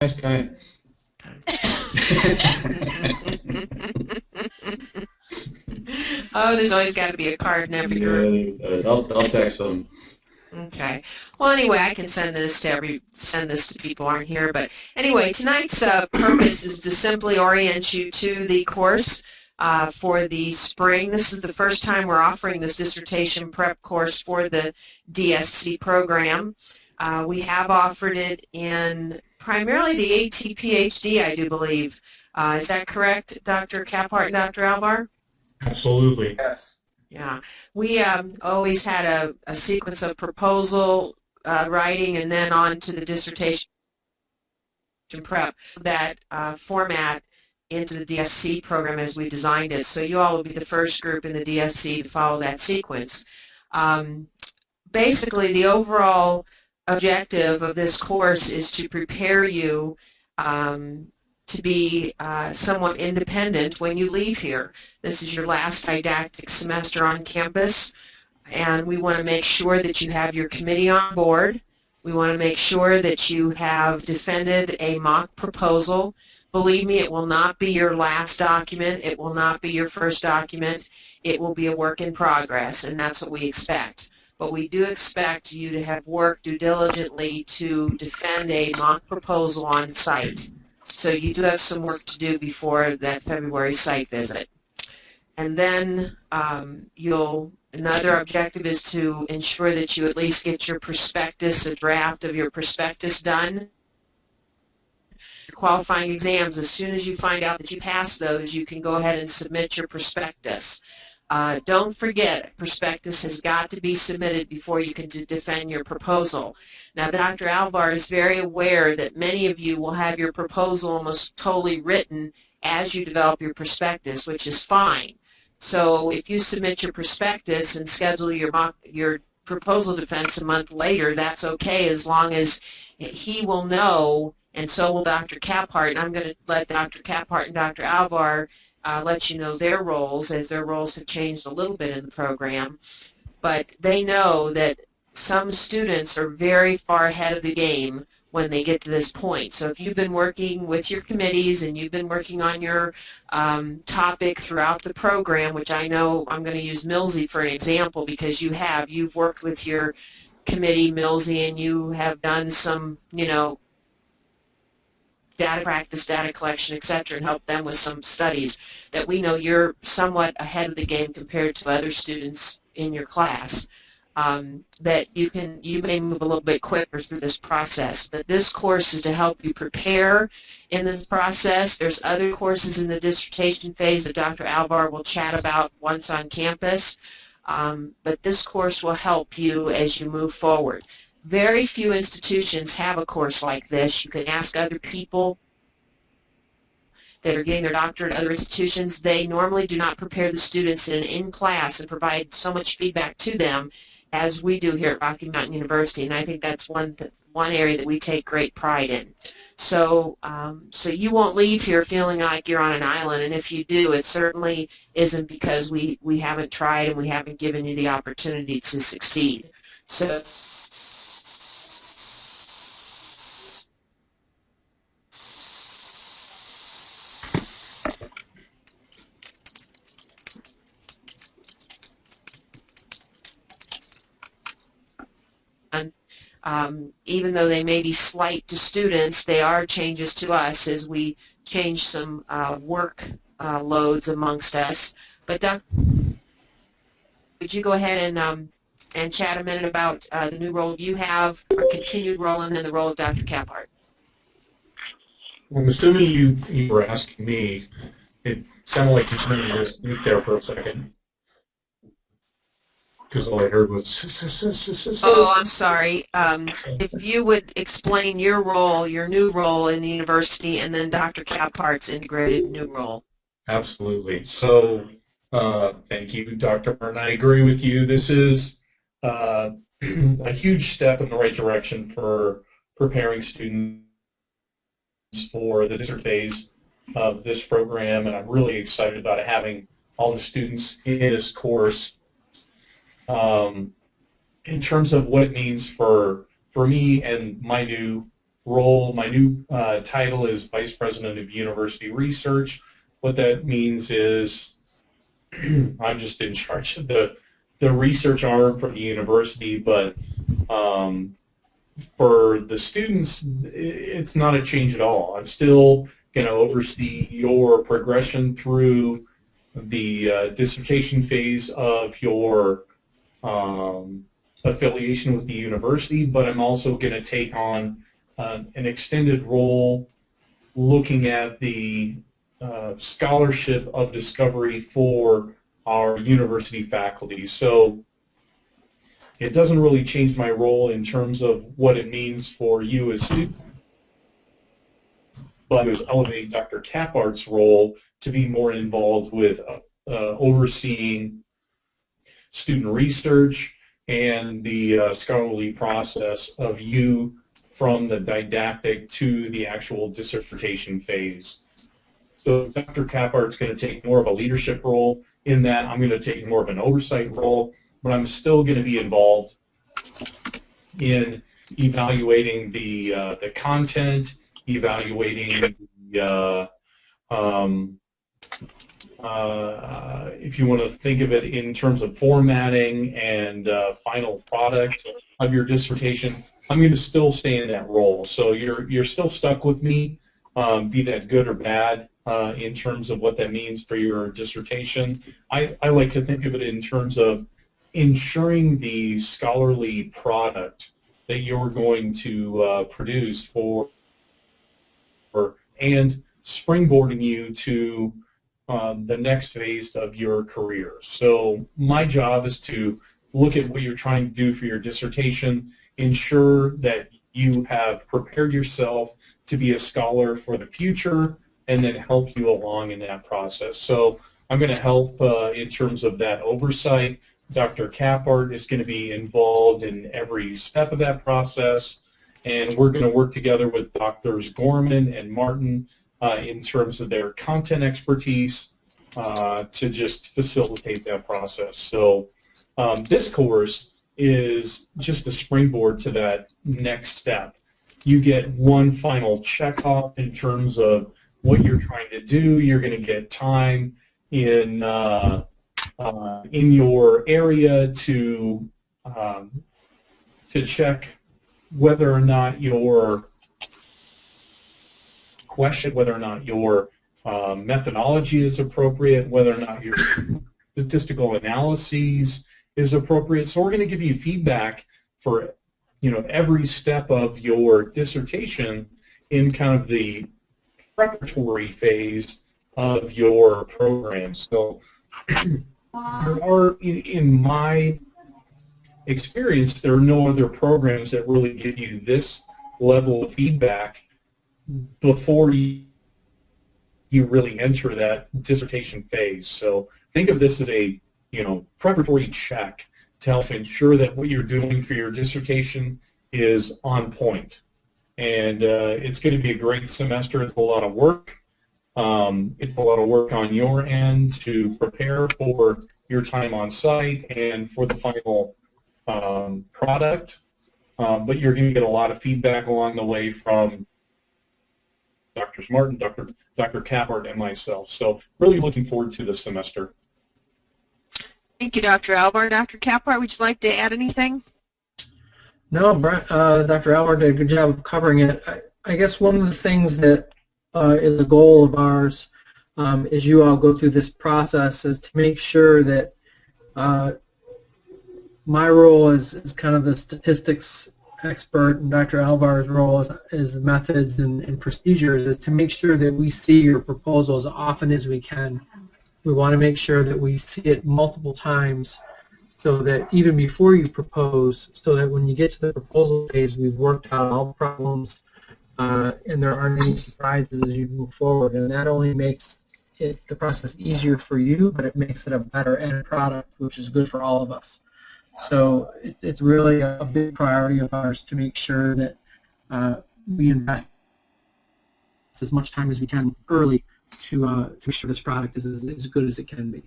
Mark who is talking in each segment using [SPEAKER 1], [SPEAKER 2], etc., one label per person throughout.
[SPEAKER 1] Nice guy.
[SPEAKER 2] Oh, there's always got to be a card in every group.
[SPEAKER 1] Yeah, I'll text them.
[SPEAKER 2] Okay. Well, anyway, I can send this to people who aren't here. But anyway, tonight's purpose is to simply orient you to the course for the spring. This is the first time we're offering this dissertation prep course for the DSC program. We have offered it in primarily the AT PhD, I do believe. Is that correct, Dr. Caphart and Dr. Alvar?
[SPEAKER 1] Absolutely.
[SPEAKER 3] Yes.
[SPEAKER 2] Yeah, we always had a sequence of proposal writing and then on to the dissertation prep, that format into the DSC program as we designed it. So you all will be the first group in the DSC to follow that sequence. Basically, the overall objective of this course is to prepare you to be somewhat independent when you leave here. This is your last didactic semester on campus, and we want to make sure that you have your committee on board. We want to make sure that you have defended a mock proposal. Believe me, it will not be your last document. It will not be your first document. It will be a work in progress, and that's what we expect. But we do expect you to have worked due diligently to defend a mock proposal on site. So you do have some work to do before that February site visit. And then another objective is to ensure that you at least get your prospectus, a draft of your prospectus done. Qualifying exams, as soon as you find out that you pass those, you can go ahead and submit your prospectus. Don't forget, prospectus has got to be submitted before you can defend your proposal. Now, Dr. Alvar is very aware that many of you will have your proposal almost totally written as you develop your prospectus, which is fine. So if you submit your prospectus and schedule your proposal defense a month later, that's okay, as long as he will know, and so will Dr. Caphart. And I'm going to let Dr. Caphart and Dr. Alvar let you know their roles, as their roles have changed a little bit in the program. But they know that some students are very far ahead of the game when they get to this point. So if you've been working with your committees and you've been working on your topic throughout the program, which I know I'm going to use Millsy for an example because you've worked with your committee, Millsy, and you have done some, data practice, data collection, etc., and help them with some studies, that we know you're somewhat ahead of the game compared to other students in your class, that you may move a little bit quicker through this process. But this course is to help you prepare in this process. There's other courses in the dissertation phase that Dr. Alvar will chat about once on campus, but this course will help you as you move forward. Very few institutions have a course like this. You can ask other people that are getting their doctorate at other institutions. They normally do not prepare the students in class and provide so much feedback to them as we do here at Rocky Mountain University, and I think that's one area that we take great pride in. So, so you won't leave here feeling like you're on an island, and if you do, it certainly isn't because we haven't tried and we haven't given you the opportunity to succeed. So. Even though they may be slight to students, they are changes to us as we change some work loads amongst us. But Doc, would you go ahead and chat a minute about the new role you have, or continued role, and then the role of Dr. Caphart?
[SPEAKER 1] Well, I'm assuming you were asking me. It sounded like you turned me to sleep there for a second, because all I heard was.
[SPEAKER 2] Oh, I'm sorry. If you would explain your role, your new role in the university, and then Dr. Caphart's integrated new role.
[SPEAKER 1] Absolutely. So, thank you, Dr. Martin. I agree with you. This is a huge step in the right direction for preparing students for the dissertation phase of this program, and I'm really excited about having all the students in this course. In terms of what it means for me and my new role. My new title is Vice President of University Research. What that means is I'm just in charge of the research arm for the university, but um, for the students, it's not a change at all. I'm still going to oversee your progression through the dissertation phase of your um, affiliation with the university, but I'm also going to take on an extended role looking at the scholarship of discovery for our university faculty. So it doesn't really change my role in terms of what it means for you as students, but it was elevate Dr. Caphart's role to be more involved with overseeing student research and the scholarly process of you from the didactic to the actual dissertation phase. So Dr. Caphart's going to take more of a leadership role in that. I'm going to take more of an oversight role, but I'm still going to be involved in evaluating the content, evaluating the if you want to think of it in terms of formatting and final product of your dissertation, I'm going to still stay in that role. So you're still stuck with me, be that good or bad, in terms of what that means for your dissertation. I like to think of it in terms of ensuring the scholarly product that you're going to produce and springboarding you to the next phase of your career. So my job is to look at what you're trying to do for your dissertation, ensure that you have prepared yourself to be a scholar for the future, and then help you along in that process. So I'm going to help in terms of that oversight. Dr. Caphart is going to be involved in every step of that process, and we're going to work together with Drs. Gorman and Martin in terms of their content expertise to just facilitate that process. So this course is just a springboard to that next step. You get one final check off in terms of what you're trying to do. You're going to get time in your area to check whether or not your question, whether or not your methodology is appropriate, whether or not your statistical analyses is appropriate. So we're going to give you feedback for every step of your dissertation in kind of the preparatory phase of your program. So there are, in my experience, there are no other programs that really give you this level of feedback before you really enter that dissertation phase. So think of this as a preparatory check to help ensure that what you're doing for your dissertation is on point. And it's going to be a great semester. It's a lot of work. It's a lot of work on your end to prepare for your time on site and for the final product. But you're going to get a lot of feedback along the way from Drs. Martin, Dr. Caphart, and myself. So really looking forward to this semester.
[SPEAKER 2] Thank you, Dr. Alvar. Dr. Caphart, would you like to add anything?
[SPEAKER 3] No, Dr. Alvar did a good job of covering it. I guess one of the things that is a goal of ours as you all go through this process is to make sure that my role is kind of the statistics expert and Dr. Alvar's role is methods and procedures is to make sure that we see your proposal as often as we can. We want to make sure that we see it multiple times so that even before you propose, so that when you get to the proposal phase, we've worked out all the problems and there aren't any surprises as you move forward. And that only makes the process easier for you, but it makes it a better end product, which is good for all of us. So it's really a big priority of ours to make sure that we invest as much time as we can early to make sure this product is as good as it can be.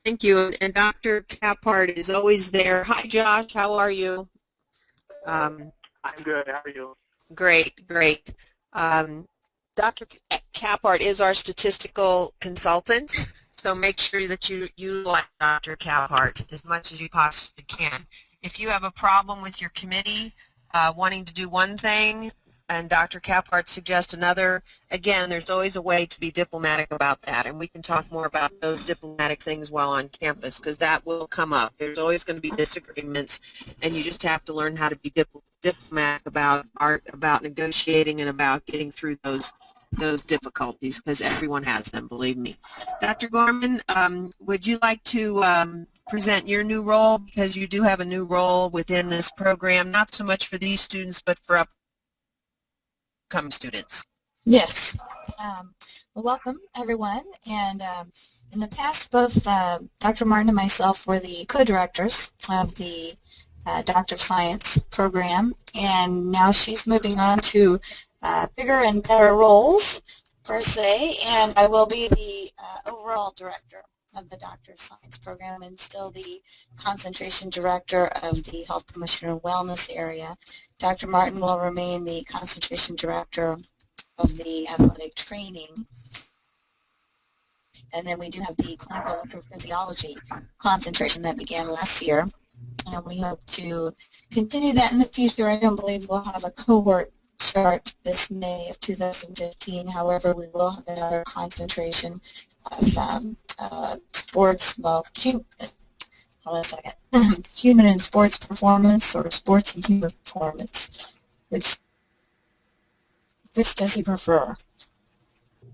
[SPEAKER 2] Thank you. And Dr. Caphart is always there. Hi, Josh. How are you?
[SPEAKER 4] I'm good. How are you?
[SPEAKER 2] Great, great. Dr. Caphart is our statistical consultant, so make sure that you utilize Dr. Caphart as much as you possibly can. If you have a problem with your committee wanting to do one thing and Dr. Caphart suggests another, again, there's always a way to be diplomatic about that, and we can talk more about those diplomatic things while on campus, because that will come up. There's always going to be disagreements, and you just have to learn how to be diplomatic about negotiating and about getting through those difficulties, because everyone has them, believe me. Dr. Gorman, would you like to present your new role, because you do have a new role within this program, not so much for these students, but for upcoming students?
[SPEAKER 5] Yes. Well, welcome, everyone. And in the past, both Dr. Martin and myself were the co-directors of the Doctor of Science program, and now she's moving on to bigger and better roles, per se, and I will be the overall director of the Doctor of Science program and still the concentration director of the Health Promotion and Wellness area. Dr. Martin will remain the concentration director of the athletic training. And then we do have the clinical electrophysiology concentration that began last year. And we hope to continue that in the future. I don't believe we'll have a cohort start this May of 2015. However, we will have another concentration of sports, well, hold on a second, human and sports performance, or sports and human performance. Which does he prefer?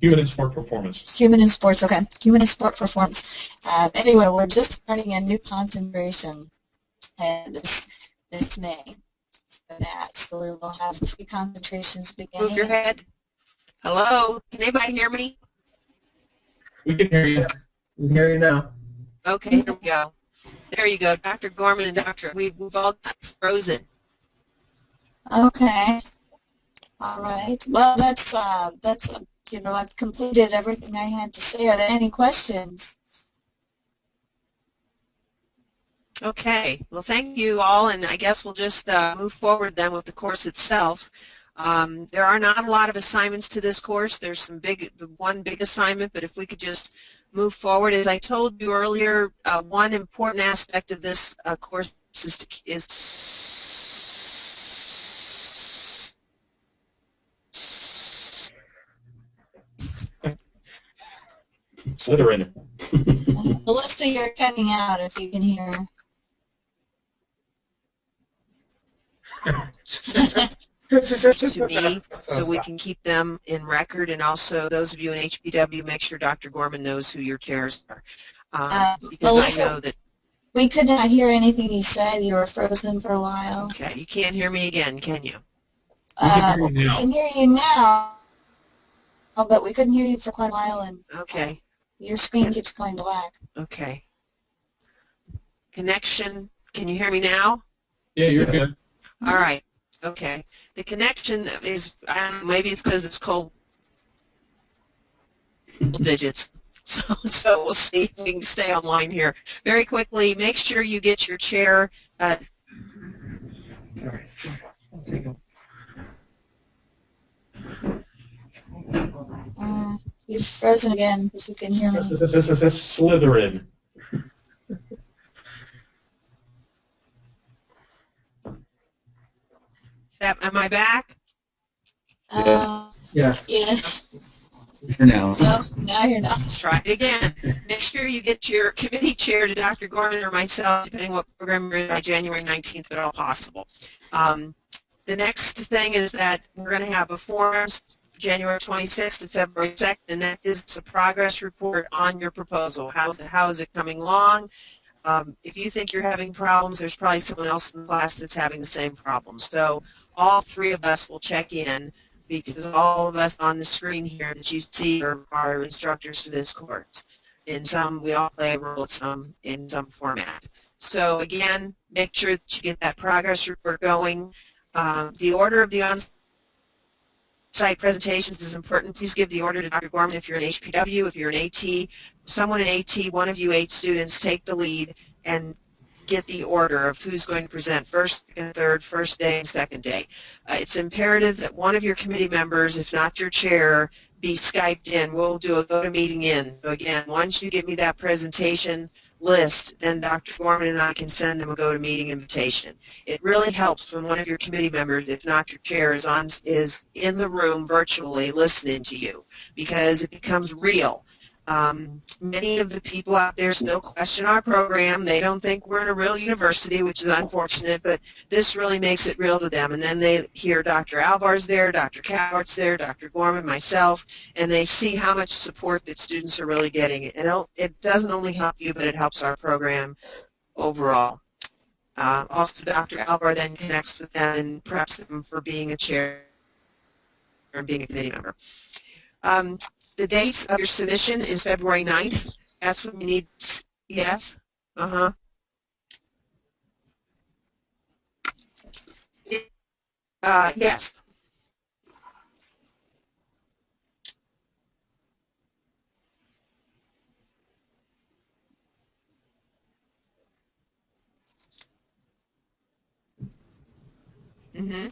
[SPEAKER 1] Human and sport performance.
[SPEAKER 5] Human and sports, okay. Human and sport performance. Anyway, we're just starting a new concentration this May for that. So we will have 3 concentrations beginning.
[SPEAKER 2] Move your head. Hello? Can anybody hear me?
[SPEAKER 1] We can hear you.
[SPEAKER 3] We can hear you now.
[SPEAKER 2] Okay, here we go. There you go. Dr. Gorman and we've all got frozen.
[SPEAKER 5] Okay. All right. Well, that's you know, I've completed everything I had to say. Are there any questions?
[SPEAKER 2] Okay. Well, thank you all, and I guess we'll just move forward then with the course itself. There are not a lot of assignments to this course. There's one big assignment, but if we could just move forward. As I told you earlier, one important aspect of this course is
[SPEAKER 1] Slytherin.
[SPEAKER 5] Melissa, you're cutting out if you can hear.
[SPEAKER 2] to me, so we can keep them in record, and also those of you in HPW, make sure Dr. Gorman knows who your chairs are. Because
[SPEAKER 5] Melissa,
[SPEAKER 2] I know that
[SPEAKER 5] we could not hear anything you said. You were frozen for a while.
[SPEAKER 2] Okay, you can't hear me again, can you?
[SPEAKER 5] We can hear you now, but we couldn't hear you for quite a while, and
[SPEAKER 2] okay.
[SPEAKER 5] Your screen keeps going black.
[SPEAKER 2] Okay. Connection, can you hear me now?
[SPEAKER 1] Yeah, you're good.
[SPEAKER 2] All right. Okay. The connection is, I don't know, maybe it's because it's cold digits. So we'll see if we can stay online here. Very quickly, make sure you get your chair.
[SPEAKER 3] Sorry. I'll take it.
[SPEAKER 5] You've frozen again, if you can hear me.
[SPEAKER 1] This is Slytherin.
[SPEAKER 2] Am I back?
[SPEAKER 3] Yes.
[SPEAKER 5] Yes.
[SPEAKER 6] For now.
[SPEAKER 5] No, now you're not.
[SPEAKER 2] Let's try it again. Make sure you get your committee chair to Dr. Gorman or myself, depending what program you're in, by January 19th, if at all possible. The next thing is that we're going to have a forum January 26th to February 2nd, and that is a progress report on your proposal. How is it coming along? If you think you're having problems, there's probably someone else in the class that's having the same problem. So all 3 of us will check in, because all of us on the screen here that you see are instructors for this course. In some, we all play a role in some format. So again, make sure that you get that progress report going. The order of the on-site presentations is important. Please give the order to Dr. Gorman if you're an HPW, if you're an AT. Someone in AT, one of you 8 students, take the lead and get the order of who's going to present first and third, first day and second day. It's imperative that one of your committee members, if not your chair, be Skyped in. We'll do a go-to-meeting in. So again, once you give me that presentation list, then Dr. Gorman and I can send them a go-to-meeting invitation. It really helps when one of your committee members, if not your chair, is in the room virtually listening to you, because it becomes real. Many of the people out there still question our program. They don't think we're in a real university, which is unfortunate, but this really makes it real to them. And then they hear Dr. Alvar's there, Dr. Cowart's there, Dr. Gorman, myself, and they see how much support that students are really getting. And it doesn't only help you, but it helps our program overall. Also, Dr. Alvar then connects with them and preps them for being a chair and being a committee member. The dates of your submission is February 9th. That's when you need, yes? Uh-huh. Yes. Mm-hmm.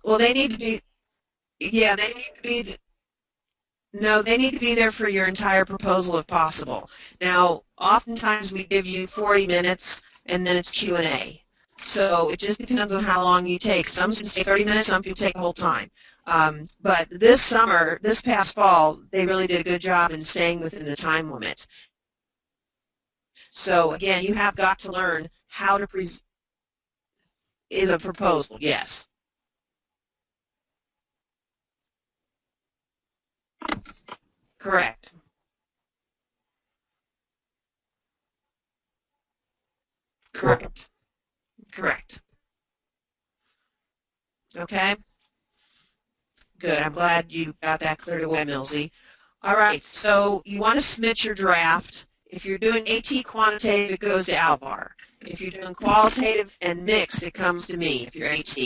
[SPEAKER 2] Well, they need to be, yeah, they need to be, no, they need to be there for your entire proposal if possible. Now, oftentimes we give you 40 minutes and then it's Q&A. So it just depends on how long you take. Some can take 30 minutes, some people take the whole time. But this summer, this past fall, they really did a good job in staying within the time limit. So again, you have got to learn how to present is a proposal, yes. Correct. Correct. Correct. Okay. Good. I'm glad you got that cleared away, Millsy. All right. So you want to submit your draft. If you're doing AT quantitative, it goes to Alvar. If you're doing qualitative and mixed, it comes to me if you're AT.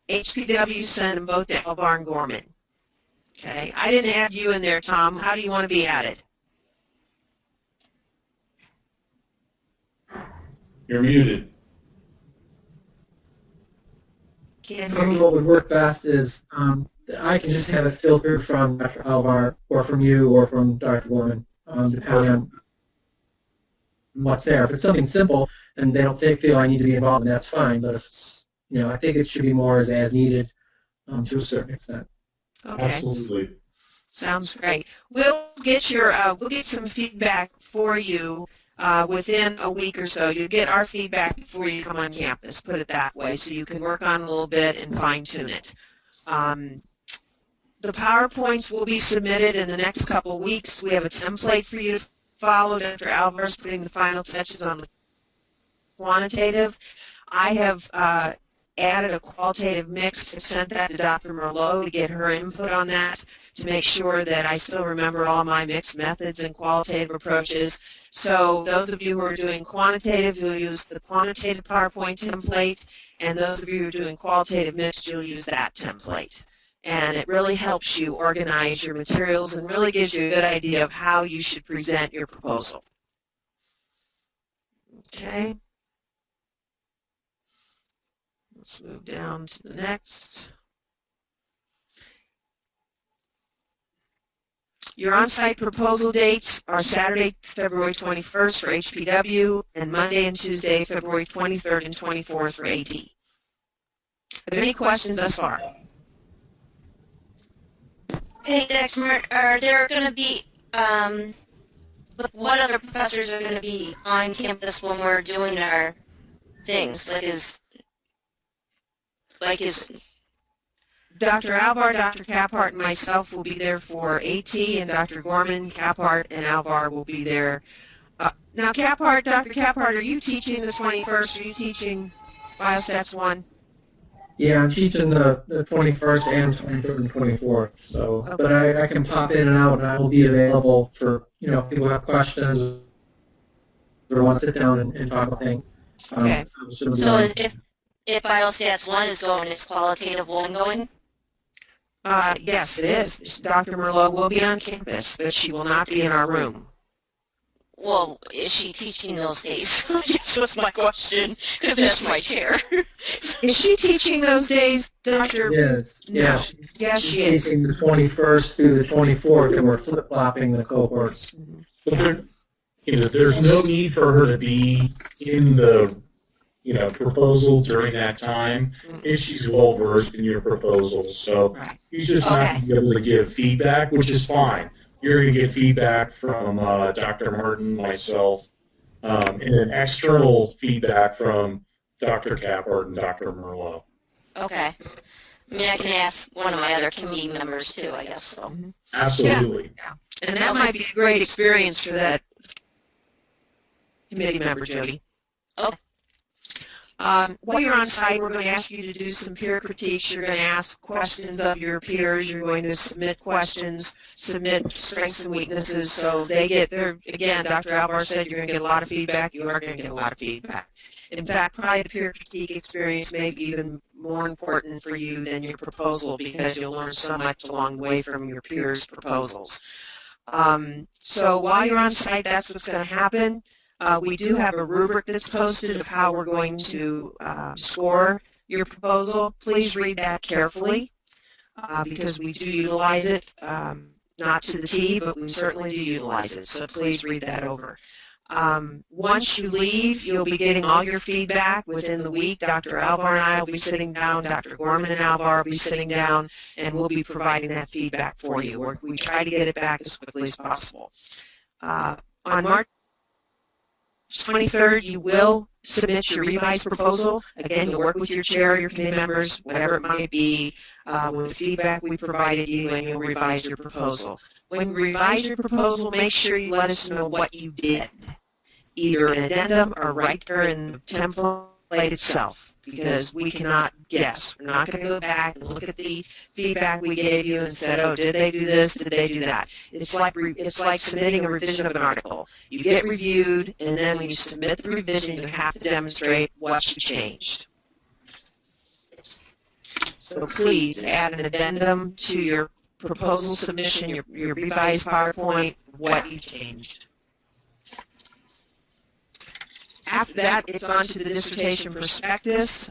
[SPEAKER 2] HPW, send them both to Alvar and Gorman. Okay. I didn't add you in there, Tom. How do you want to be added?
[SPEAKER 1] You're muted.
[SPEAKER 2] Can't hear you.
[SPEAKER 3] What would work best is I can just have it filtered from Dr. Alvar or from you or from Dr. Gorman, depending on what's there. If it's something simple and they don't feel I need to be involved, then that's fine. But if it's, I think it should be more as needed to a certain extent.
[SPEAKER 2] Okay.
[SPEAKER 1] Absolutely.
[SPEAKER 2] Sounds great. We'll get some feedback for you within a week or so. You'll get our feedback before you come on campus, put it that way, so you can work on it a little bit and fine-tune it. The PowerPoints will be submitted in the next couple of weeks. We have a template for you to follow. Dr. Alvarez putting the final touches on the quantitative. I have added a qualitative mix. I've sent that to Dr. Merlot to get her input on that, to make sure that I still remember all my mixed methods and qualitative approaches. So those of you who are doing quantitative, you'll use the quantitative PowerPoint template, and those of you who are doing qualitative mixed, you'll use that template. And it really helps you organize your materials and really gives you a good idea of how you should present your proposal. Okay. Let's move down to the next. Your on-site proposal dates are Saturday, February 21st for HPW, and Monday and Tuesday, February 23rd and 24th for AT. Are there any questions thus far?
[SPEAKER 4] Hey, Dexter, are there going to be, what other professors are going to be on campus when we're doing our things?
[SPEAKER 2] Dr. Alvar, Dr. Caphart, and myself will be there for AT, and Dr. Gorman, Caphart, and Alvar will be there. Now, Caphart, Dr. Caphart, are you teaching the 21st? Are you teaching Biostats 1?
[SPEAKER 3] Yeah, I'm teaching the 21st and 23rd and 24th. So, okay. But I can pop in and out, and I will be available for if people have questions or want to sit down and talk about things.
[SPEAKER 2] Okay.
[SPEAKER 4] So if Biostats 1 is going, is qualitative 1 going?
[SPEAKER 2] Yes, it is. Dr. Merlot will be on campus, but she will not be in our room.
[SPEAKER 4] Well, is she teaching those days? I guess was my question, because that's my chair.
[SPEAKER 2] Is she teaching those days, Dr.?
[SPEAKER 3] Yes.
[SPEAKER 2] No.
[SPEAKER 3] Yes.
[SPEAKER 2] Yes, she is.
[SPEAKER 3] Teaching the 21st through the 24th, and we're flip-flopping the cohorts.
[SPEAKER 1] But there's no need for her to be in the proposal during that time if she's well versed in your proposals. So
[SPEAKER 2] Right.
[SPEAKER 1] she's just not going to be able to give feedback, which is fine. You're going to get feedback from Dr. Martin, myself, and then external feedback from Dr. Cappert and Dr. Merlot.
[SPEAKER 4] Okay. I mean, I can ask one of my other committee members too, I guess. So.
[SPEAKER 1] Absolutely.
[SPEAKER 2] Yeah. And that might be a great experience for that committee member, Jody.
[SPEAKER 4] Okay.
[SPEAKER 2] While you're on site, we're going to ask you to do some peer critiques. You're going to ask questions of your peers. You're going to submit questions, submit strengths and weaknesses, so they get their, again, Dr. Alvar said you're going to get a lot of feedback. You are going to get a lot of feedback. In fact, probably the peer critique experience may be even more important for you than your proposal because you'll learn so much along the way from your peers' proposals. So while you're on site, that's what's going to happen. We do have a rubric that's posted of how we're going to score your proposal. Please read that carefully because we do utilize it, not to the T, but we certainly do utilize it. So please read that over. Once you leave, you'll be getting all your feedback within the week. Dr. Alvar and I will be sitting down, Dr. Gorman and Alvar will be sitting down, and we'll be providing that feedback for you. We try to get it back as quickly as possible. On March 23rd, you will submit your revised proposal. Again, you'll work with your chair, your committee members, whatever it might be, with the feedback we provided you, and you'll revise your proposal. When you revise your proposal, make sure you let us know what you did, either an addendum or right there in the template itself, because we cannot guess. We're not going to go back and look at the feedback we gave you and said, oh, did they do this? Did they do that? It's like submitting a revision of an article. You get reviewed, and then when you submit the revision, you have to demonstrate what you changed. So please add an addendum to your proposal submission, your revised PowerPoint, what you changed. After that, it's on to the dissertation prospectus.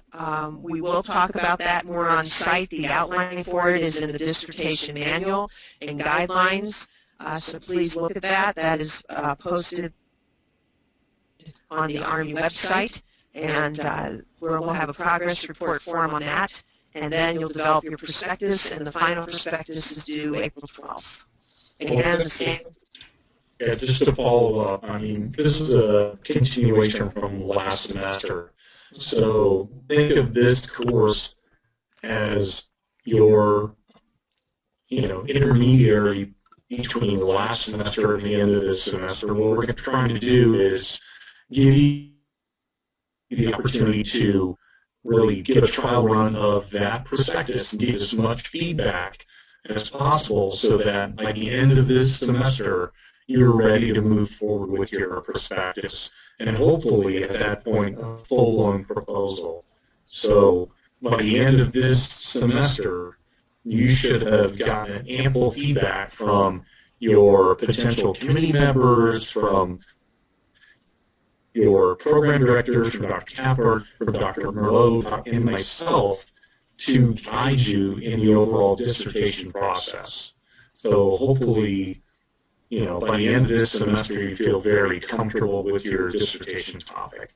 [SPEAKER 2] We will talk about that more on site. The outline for it is in the dissertation manual and guidelines. So please look at that. That is posted on the Army website, and we'll have a progress report form on that. And then you'll develop your prospectus, and the final prospectus is due April 12th. Again, the same.
[SPEAKER 1] Yeah, just to follow up, I mean, this is a continuation from last semester. So think of this course as your, intermediary between the last semester and the end of this semester. What we're trying to do is give you the opportunity to really give a trial run of that prospectus and get as much feedback as possible so that by the end of this semester, you're ready to move forward with your prospectus and hopefully at that point a full-blown proposal. So by the end of this semester, you should have gotten ample feedback from your potential committee members, from your program directors, from Dr. Cappert, from Dr. Merlot, and myself to guide you in the overall dissertation process. So hopefully, by the end of this semester, you feel very comfortable with your dissertation topic.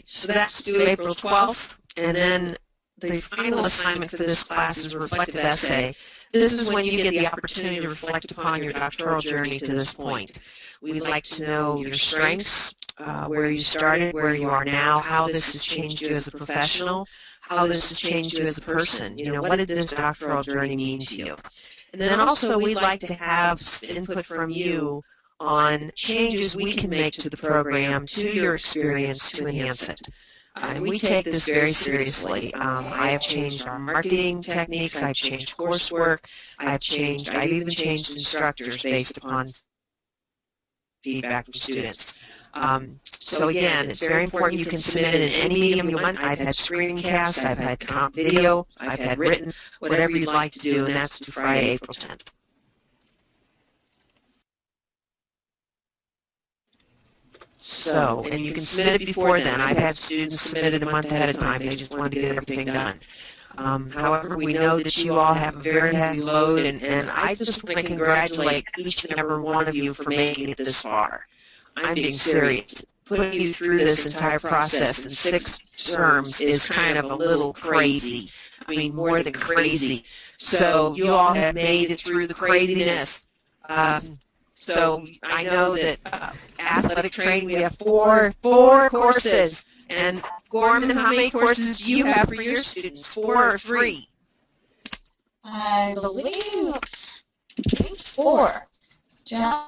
[SPEAKER 2] So that's due April 12th, and then the final assignment for this class is a reflective essay. This is when you get the opportunity to reflect upon your doctoral journey to this point. We'd like to know your strengths, where you started, where you are now, how this has changed you as a professional, how this has changed you as a person. What did this doctoral journey mean to you? And then also we'd like to have input from you on changes we can make to the program, to your experience, to enhance it. And we take this very seriously. I have changed our marketing techniques, I've changed coursework, I've even changed instructors based upon feedback from students. So again, it's very important you can submit it in any medium you want. I've had screencast, I've had comp video, I've had written, whatever you'd like to do, and that's due Friday, April 10th. So, and you can submit it before then. I've had students submit it a month ahead of time. They just wanted to get everything done. However, we know that you all have a very heavy load, and I just want to congratulate each and every one of you for making it this far. I'm being serious. Putting you through this entire process in 6 terms is kind of a little crazy. I mean, more than crazy. So you all have made it through the craziness. So I know that athletic training, we have four courses. And Gorman, how many courses do you have for your students? 4 or 3?
[SPEAKER 5] I believe 4. Josh,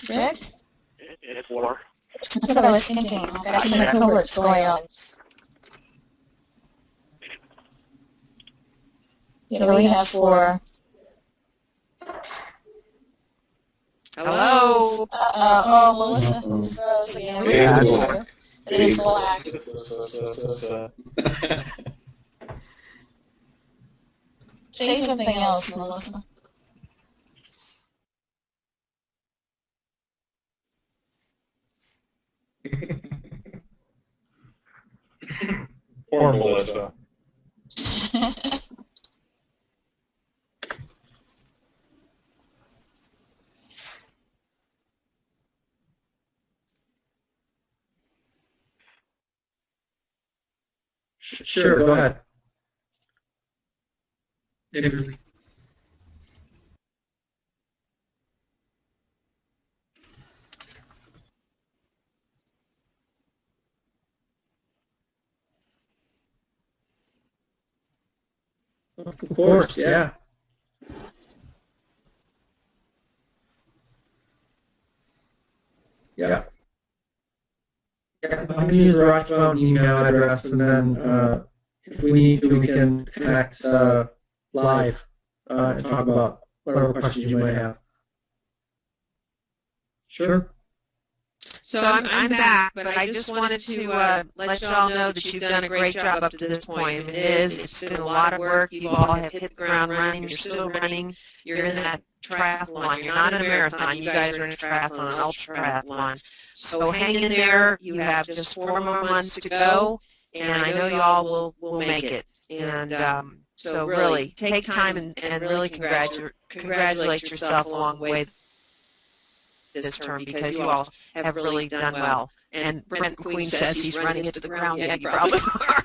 [SPEAKER 5] Rick?
[SPEAKER 6] It's 4.
[SPEAKER 5] That's what I was thinking. I've got so many cohorts going on. Yeah, we have 4.
[SPEAKER 2] Hello?
[SPEAKER 5] Melissa froze again. We can hear her, but it's black. Say something else, Melissa.
[SPEAKER 1] Poor Melissa.
[SPEAKER 3] Sure, go ahead. Of course, yeah. Yeah. I'm going to use the Rocky Mountain email address, and then if we need to, we can connect live and talk about whatever questions you might have. Sure.
[SPEAKER 2] So I'm back, but I just wanted to let you all know that you've done a great job up to this point. I mean, it's been a lot of work. You all have hit the ground running. You're still running. You're in that triathlon. You're not in a marathon. You guys are in a triathlon, an ultra triathlon. So hang in there. You have just 4 more months to go, and I know you all will make it. And so really, take time and really congratulate yourself along the way this term, because you all have really done well. And Brent Queen says he's running into the ground. Yeah, you probably are.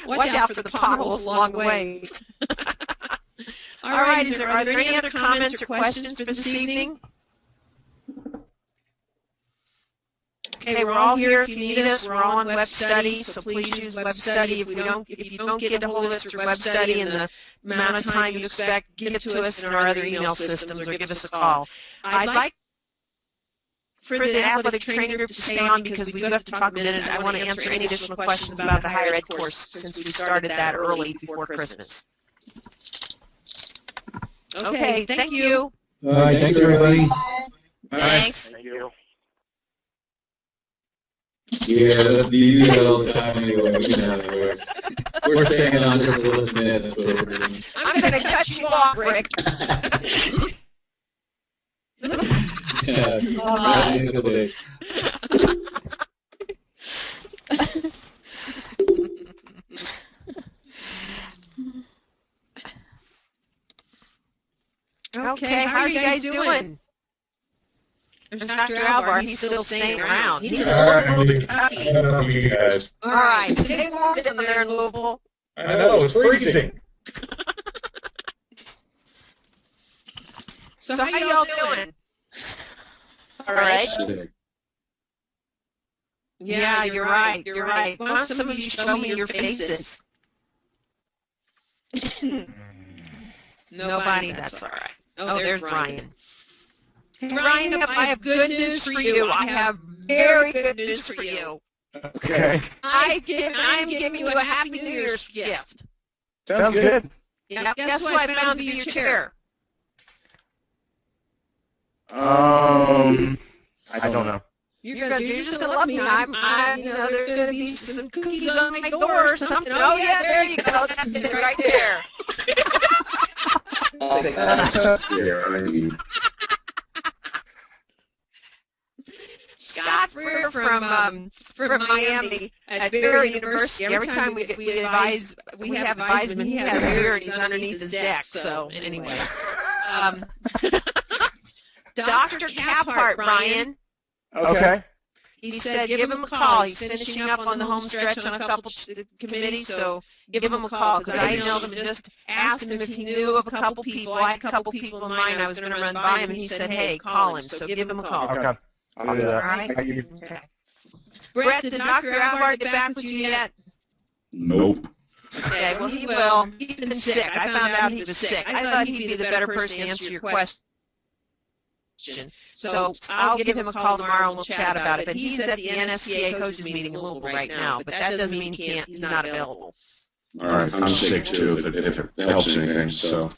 [SPEAKER 2] Watch out for the potholes along the way. All right, are there any other comments or questions for this evening? Okay, we're all here if you need us. We're all on Web Study, so please use Web Study. If you don't get a hold of us through Web Study in the amount of time you expect, give it to us in our other email systems or give us a call. I'd like for the athletic training group to stay on because we do have to talk a minute. I want to answer any additional questions about the higher ed course since we started that early before Christmas. Okay, thank you.
[SPEAKER 3] All right, thank you, everybody.
[SPEAKER 2] Thanks.
[SPEAKER 6] Thank you.
[SPEAKER 7] Yeah, that's easy all the time anyway. We can have it. We're staying on just to listen in. That's what we're doing.
[SPEAKER 2] I'm going to cut you off, Rick.
[SPEAKER 7] Yeah, at the end of the day.
[SPEAKER 2] Okay, how are you guys doing? There's Dr. Alvar. He's still staying around. He's in Louisville, Kentucky.
[SPEAKER 1] I don't know you guys.
[SPEAKER 2] All right. Is it warm down there in Louisville?
[SPEAKER 1] I know, it's freezing.
[SPEAKER 2] So how y'all doing? All right. Yeah, you're right. You're right. Why don't some of you show me your faces? Nobody? That's all right. Oh, there's Ryan. Hey, Ryan, I have good news for you. I have very good news for you.
[SPEAKER 3] Okay.
[SPEAKER 2] I'm giving you a Happy New Year's gift.
[SPEAKER 3] Sounds good.
[SPEAKER 2] Yeah, guess what I found to be your chair?
[SPEAKER 8] I don't know.
[SPEAKER 2] You're just gonna love me. There's gonna be some cookies on my door or something. Oh yeah, there you go. That's it right there. Scott Freer from Miami at Barry University. Every time we have advisement, he has a beer and he's underneath his deck. So anyway, Dr. Caphart, Brian.
[SPEAKER 8] Okay.
[SPEAKER 2] He said give him a call. He's finishing up on the home stretch on a couple committees, so give him a call because I emailed him and just asked him if he knew of a couple people. I had a couple people in mind. I was going to run by him, and he said, hey, call him. So give him a call.
[SPEAKER 8] Okay. I'll do that.
[SPEAKER 2] All right.
[SPEAKER 8] Thank you.
[SPEAKER 2] Okay. Brett, did Dr. Alvaro get back with you yet?
[SPEAKER 7] Nope.
[SPEAKER 2] Okay, well, he will. He's been sick. I found out he was sick. I thought he'd be the better person to answer your question. So I'll give him a call tomorrow and we'll chat about it. But he's at the NSCA coaches meeting in Louisville right now. But that doesn't mean he's not available.
[SPEAKER 7] All right, I'm sick too if it helps anything. So.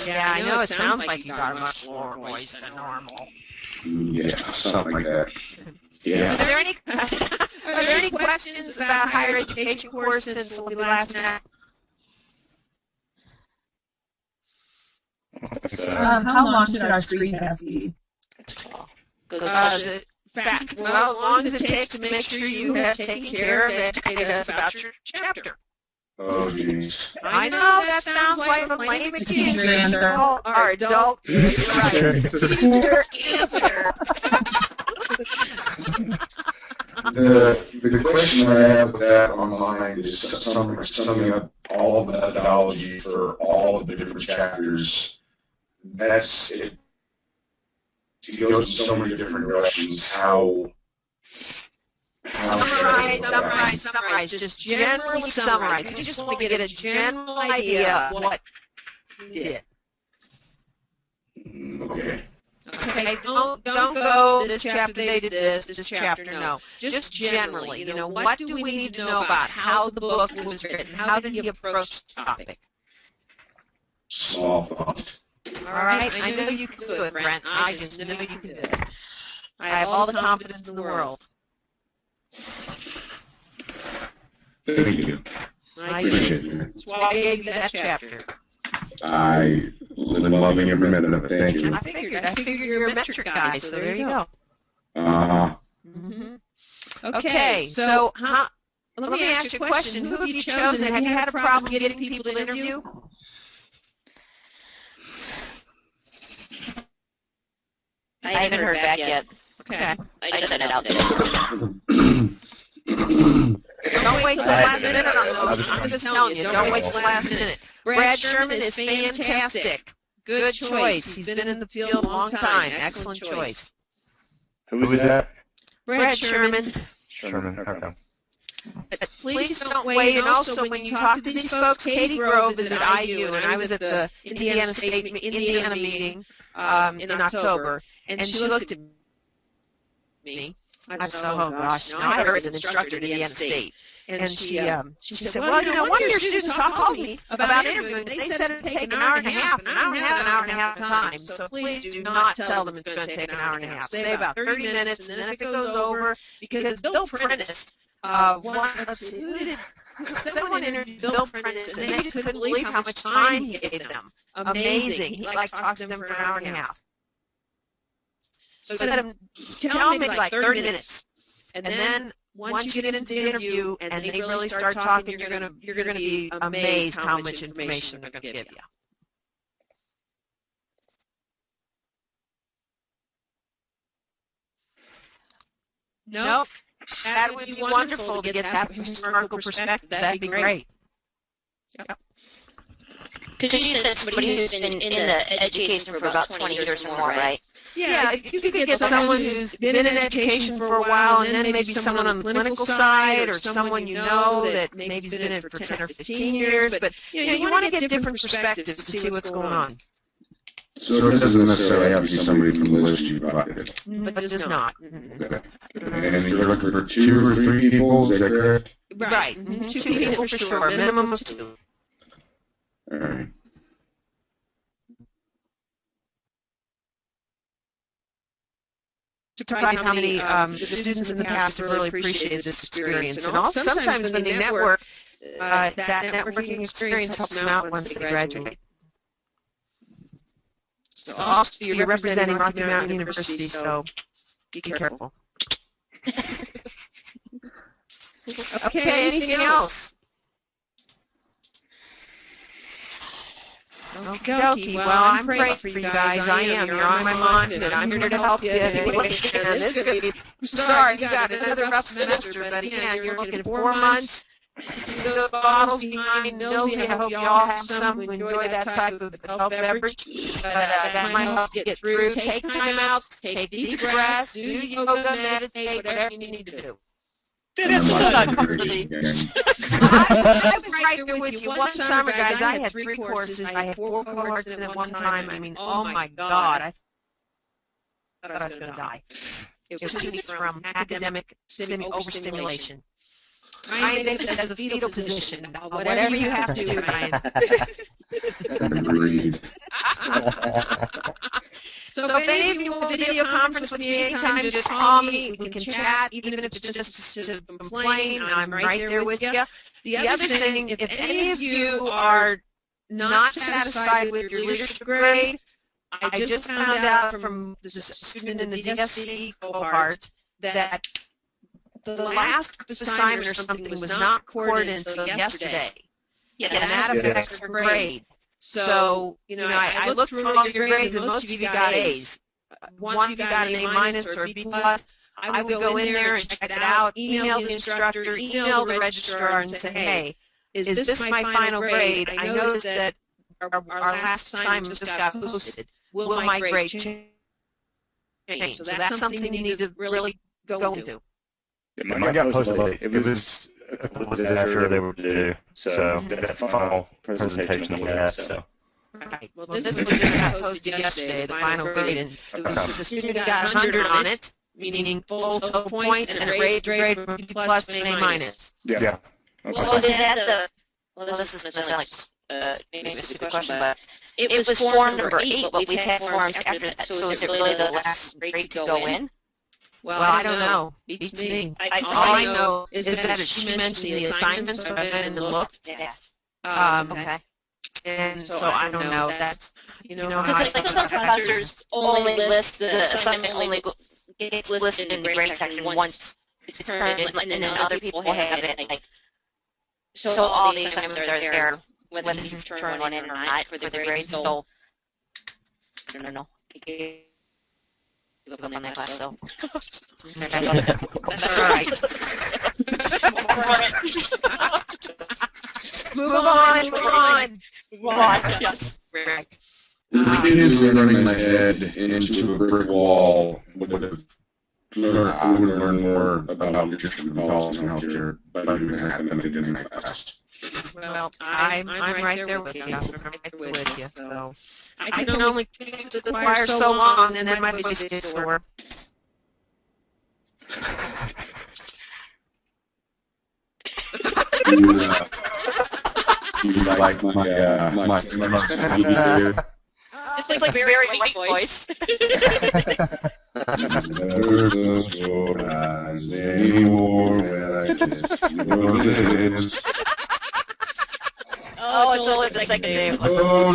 [SPEAKER 2] Yeah, I know it sounds like you got a much lower voice than normal.
[SPEAKER 7] Yeah, something like that. Yeah.
[SPEAKER 2] Are there any questions about higher education course since we last met?
[SPEAKER 9] How long should our screen test be?
[SPEAKER 4] Good
[SPEAKER 2] Well, as long as it takes to make sure you have taken care of educating us about your chapter.
[SPEAKER 7] Oh, geez.
[SPEAKER 2] I know that sounds like a lame excuse. Our adult is right. Teacher answer.
[SPEAKER 7] The question I have with that on mind is summing up all the methodology for all of the different chapters. That's it. It goes in so many different directions. How
[SPEAKER 2] Summarize. Just generally summarize. We just want to get a general idea of what we did.
[SPEAKER 7] Okay.
[SPEAKER 2] Okay, don't go, this chapter they did this chapter no. Just generally, what do we need to know about how the book was written? How did he approach the topic?
[SPEAKER 7] Small thought.
[SPEAKER 2] All right, I know you can do it, Brent. I just know you can do it. I have all the confidence in the world.
[SPEAKER 7] Thank you.
[SPEAKER 2] I
[SPEAKER 7] Appreciate it.
[SPEAKER 2] That's why I gave you that chapter.
[SPEAKER 7] I live loving every minute of it. Thank you.
[SPEAKER 2] I figured you're a metric guy, so there you go. Okay, so let me ask you a question. Who have you chosen? Have you had a problem getting people to interview?
[SPEAKER 4] I haven't heard back yet.
[SPEAKER 2] Okay.
[SPEAKER 4] I just sent it out today.
[SPEAKER 2] Don't wait till the last minute on those. I'm just telling you, don't wait till the last minute. Brad Sherman is fantastic. Good choice. He's been in the field a long time. Excellent choice.
[SPEAKER 8] Who is that?
[SPEAKER 2] Brad Sherman.
[SPEAKER 8] Sherman. Okay.
[SPEAKER 2] Please don't wait. And also, when you talk to these folks, Katie Grove is at IU, and I was at the Indiana meeting in October, and she looked at me. I said, oh gosh, now I heard an instructor at Indiana State. And she said, well, one of your students called me about interviewing. They said it would take an hour and a half, and I don't have an hour and a half time. So please do not tell them it's going to take an hour and a half. Say about 30 minutes, and then if it goes over, because Bill Prentice, someone interviewed Bill Prentice, and they just couldn't believe how much time he gave them. Amazing. He liked to talk to them for an hour and a half. So let him tell me like 30 minutes, and then once you get into the interview and they really start talking, you're gonna be amazed how much information they're gonna give you. Nope. That would be wonderful to get that historical perspective. That'd be great. Yep.
[SPEAKER 4] Could you say somebody who's been in the education for about 20 years or more, right?
[SPEAKER 2] Yeah, you could get someone who's been in education for a while, and then maybe someone on the clinical side, or someone you know that maybe's been in it for 10 or 15 years. But you want to get different perspectives to see what's going on.
[SPEAKER 7] So it doesn't necessarily have to be somebody from the list you provided.
[SPEAKER 2] But it does not.
[SPEAKER 7] Okay. And you're looking for 2 or 3 people, is that correct?
[SPEAKER 2] Right. 2 people for sure, minimum of 2.
[SPEAKER 7] All right.
[SPEAKER 2] surprised how many the students in the past have really appreciated this experience. And also sometimes when they network, that networking experience helps them out once they graduate. So also you're representing Rocky Mountain University, so be careful. Okay, anything else? Okie well, I'm praying for you guys. I am. You're on my mind, and I'm here to help you any way I can. It's going to be, sorry, you got another rough semester, but again, you're looking at 4 months. See those bottles behind Millsy. I hope you all have some who enjoy that type of adult beverage. But that might help you get through. Take time out, take deep breaths, do yoga, meditate, whatever you need to do.
[SPEAKER 4] This is so comforting.
[SPEAKER 2] I was right there with you. One summer, guys, I had 3 courses. I had 4 cohorts in at one time. I mean, oh my God. I thought I was going to die. It was 2 weeks from academic overstimulation. Ryan Davis has a fetal position. Whatever you have to do, Ryan.
[SPEAKER 7] Agreed.
[SPEAKER 2] So if any of you want a video conference with me anytime, just call me. We can chat, even if it's just to complain. I'm right there with you. The other thing, if any of you are not satisfied with your leadership grade, I just found out from the student in the DSC cohort that the last assignment or something was not recorded until yesterday.
[SPEAKER 4] Yes.
[SPEAKER 2] And that affects her grade. So, I looked through all your grades and most of you got A's. One of you got an A minus or a B plus. I would go in there and check it out, email the instructor, email the registrar and say, hey, is this my final grade? I noticed that our last assignment just got posted. Will my grade change? So that's something you need to really go into.
[SPEAKER 8] Mine got posted late. It was a couple of days after they were due. So that final presentation that we had. So.
[SPEAKER 2] Right. Well, this was just got posted yesterday, the final grade, and the student got 100 on it, meaning full total points, and a raised grade from B plus to an A minus.
[SPEAKER 8] Yeah.
[SPEAKER 4] Well, was that the? Well, this is going to sound like maybe a stupid question, but it was form number 8, but we've had forms after that. So is it really the last grade to go in?
[SPEAKER 2] Well, I don't know. Beats me. All I know is that she mentioned the assignments, so I went and looked.
[SPEAKER 4] Yeah. Okay.
[SPEAKER 2] And so I don't know. That's,
[SPEAKER 4] because like some professors only list the assignment only gets listed in the grade section once it's turned in, and then other people have it like. So all the assignments are there, whether you turn one in or not for the grades. So I don't know. Up on that class, so.
[SPEAKER 2] That's right. Move on. Yes. Rick.
[SPEAKER 7] The kid running my head into a brick wall would have learned more about leadership and policy and healthcare by doing an academic in my class.
[SPEAKER 2] Well, I'm right there with you. I'm right with you. So I can only take the choir so long, and then my voice is sore.
[SPEAKER 7] You like my
[SPEAKER 4] It's like very white voice.
[SPEAKER 7] Never those your eyes anymore when I kiss your lips.
[SPEAKER 4] Oh, it's only the second day.
[SPEAKER 7] Oh,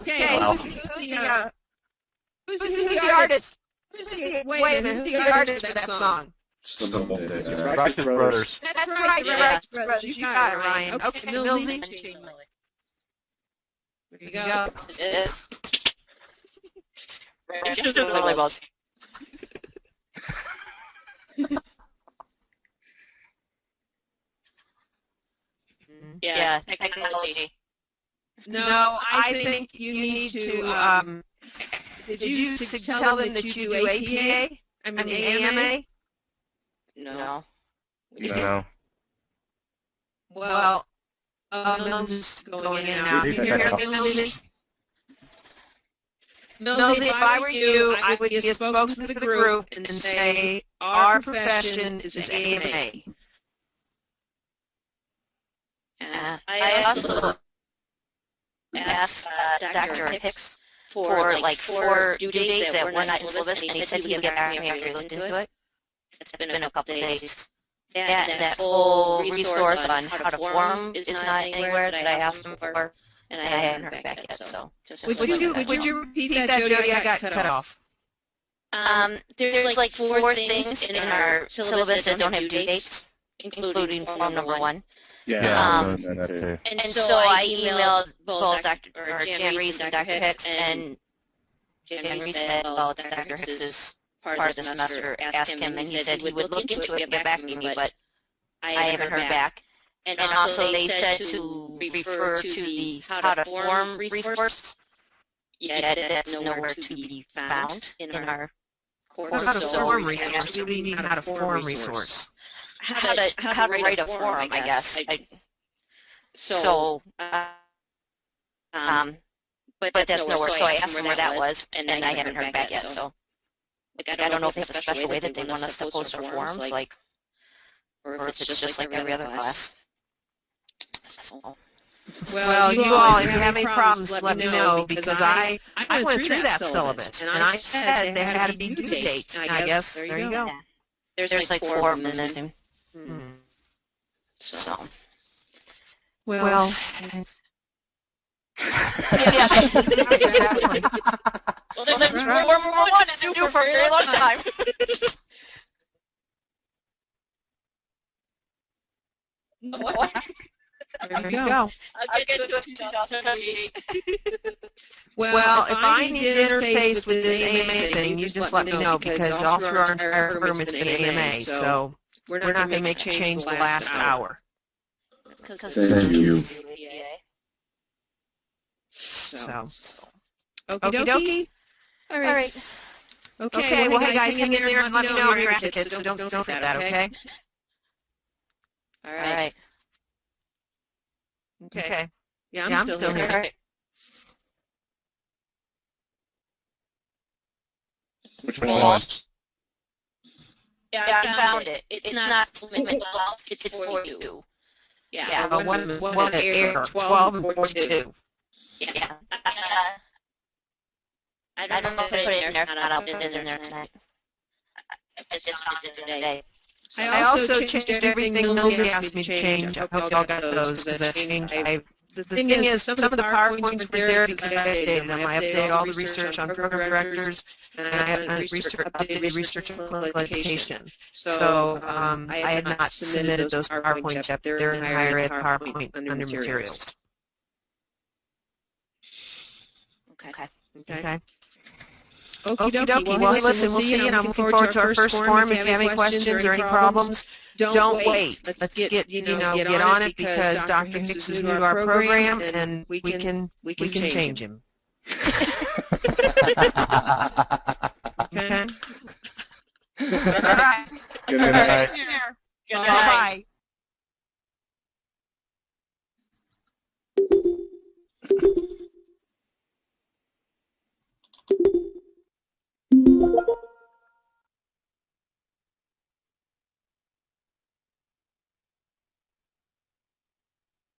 [SPEAKER 2] Okay, who's the artist? Wait a minute, who's the artist for that song?
[SPEAKER 8] Righteous Brothers.
[SPEAKER 2] That's right, Righteous Brothers. You got it, Ryan. Okay, Millsy. There you go.
[SPEAKER 4] It is. Righteous Yeah, technology.
[SPEAKER 2] No, I think you need to, did you tell them that you do APA? I mean AMA?
[SPEAKER 4] No.
[SPEAKER 8] No.
[SPEAKER 2] Well, Millsy's going in and out. You hear me, Millsy? Millsy, if I were you, I would be a spokesman for the group and say, our profession is AMA.
[SPEAKER 4] I also asked Dr. Hicks for like 4 due dates that were not in syllabus, and he said he would get back to me after he looked into it. It's been a couple days. That whole resource on how to form is not anywhere that I asked him for, and I haven't heard back yet. So
[SPEAKER 2] Would you repeat that, Jody? I got cut off.
[SPEAKER 4] There's like 4 things in our syllabus that don't have due dates, including form number 1.
[SPEAKER 8] Yeah, that too.
[SPEAKER 4] And so I emailed both Jan Reese and Dr. Hicks, and Jan Reese said, well, it's Dr. Hicks's part of the semester. Ask him, and he said he would look into it and get back to me, but I haven't heard back. And also they said to refer to the how to form resource. Yeah, that's nowhere to be found in our course.
[SPEAKER 2] How to form resource? What do you mean how to form resource?
[SPEAKER 4] How to write a form, I guess. But that's nowhere. So I asked him where that was, and I haven't heard back yet. So, like, I don't know if they have a special way that they want us to post our forms, like, or if it's just like every other class. So.
[SPEAKER 2] Well, you all, if you have any problems, let me know, because I went through that syllabus, and I said there had to be due dates. And I guess there you go.
[SPEAKER 4] Yeah. There's like 4 of them in there. So.
[SPEAKER 2] Well.
[SPEAKER 4] Yeah, exactly. Well, then form number 1 is due for a very long time. What?
[SPEAKER 2] There you go.
[SPEAKER 4] I'll get to it 2078.
[SPEAKER 2] Well, if I need to interface with the AMA thing, you just let me know, because all through our entire program it's been AMA, so we're not going to make a change the last hour.
[SPEAKER 7] Thank you.
[SPEAKER 2] So. Okie dokie.
[SPEAKER 4] All right.
[SPEAKER 2] Okay, well, hey guys, hang in there and let me know your advocates, so don't forget that, okay?
[SPEAKER 4] All right.
[SPEAKER 2] Okay. Yeah, I'm still here.
[SPEAKER 4] Right.
[SPEAKER 8] Which one?
[SPEAKER 4] Yeah, I found it. It's not 12, it's for you. Yeah.
[SPEAKER 2] One error, 12 and 42.
[SPEAKER 4] Yeah. I don't know if I put it in there, not I'll put it in there tonight. I just found it today.
[SPEAKER 2] I also changed everything Lindsay asked me to change. I hope y'all got those, because the thing is, some of the PowerPoints were there because I updated them. I updated all the research on program directors, and I had updated research on clinical education. So I had not submitted those PowerPoints yet. They're in the higher ed PowerPoint under materials.
[SPEAKER 4] Okay.
[SPEAKER 2] Okie dokie. Well, listen, we'll see you, and I'm looking forward to our first forum. If you have any questions or any problems, don't wait. Let's get on it, because Dr. Hicks is new to our program, and we can change him. Okay.
[SPEAKER 8] Good night.
[SPEAKER 2] Bye.